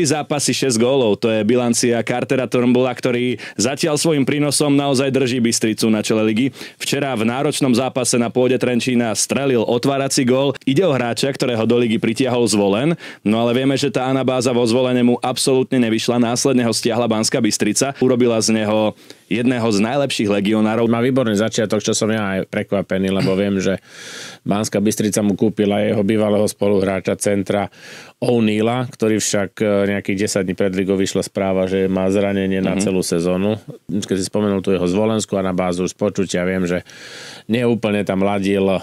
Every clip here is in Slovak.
zápasy, 6 gólov. To je bilancia Cartera Turnbulla, ktorý zatiaľ svojim prínosom naozaj drží Bystricu na čele ligy. Včera v náročnom zápase na pôde Trenčína strelil otvárací gól. Ide o hráča, ktorého do ligy pritiahol Zvolen, no ale vieme, že tá anabáza vo Zvolene mu absolútne nevyšla. Následne ho stiahla Banská Bystrica. Urobila z neho jedného z najlepších legionárov. Má výborný začiatok, čo som ja aj prekvapený, lebo viem, že Banská Bystrica mu kúpila jeho bývalého spoluhráča centra O'Neilla, ktorý však nejakých 10 dní pred ligou vyšla správa, že má zranenie na celú sezónu. Keď si spomenul tu jeho Zvolenskú anabázu z počutia, viem, že neúplne tam ladila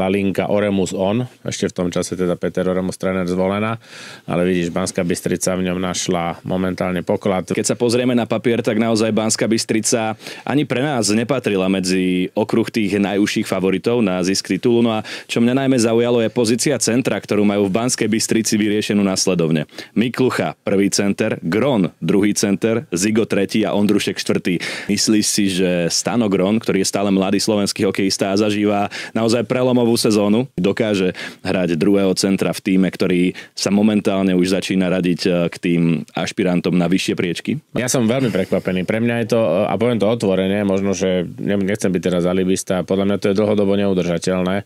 linka Oremus on, ešte v tom čase teda Peter Oremus, tréner Zvolena, ale vidíš, Banská Bystrica v ňom našla momentálne poklad. Keď sa pozrieme na papier, tak naozaj Banská Bystrica ani pre nás nepatrila medzi okruh tých najúžších favoritov na zisk titulu. No a čo mňa najmä zaujalo je pozícia centra, ktorú majú v Banskej Bystrici vyriešenú nasledovne. Miklucha, prvý center, Gron, druhý center, Zigo, tretí a Ondrušek, štvrtý. Myslíš si, že Stano Gron, ktorý je stále mladý slovenský hokejista a zažíva naozaj prelomovú sezónu, dokáže hrať druhého centra v tíme, ktorý sa momentálne už začína radiť k tým ašpirantom na vyššie priečky? Ja som veľmi prekvapený. Pre mňa je to, a poviem to otvorene, možno, že nechcem byť teraz alibista, podľa mňa to je dlhodobo neudržateľné,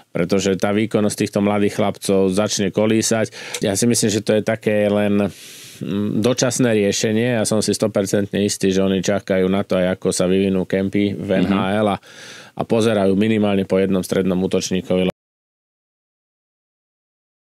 pretože tá výkonnosť týchto mladých chlapcov začne kolísať. Ja si myslím, že to je také len dočasné riešenie. Ja som si 100% istý, že oni čakajú na to, aj ako sa vyvinú kempy v NHL a pozerajú minimálne po jednom strednom útočníkovi.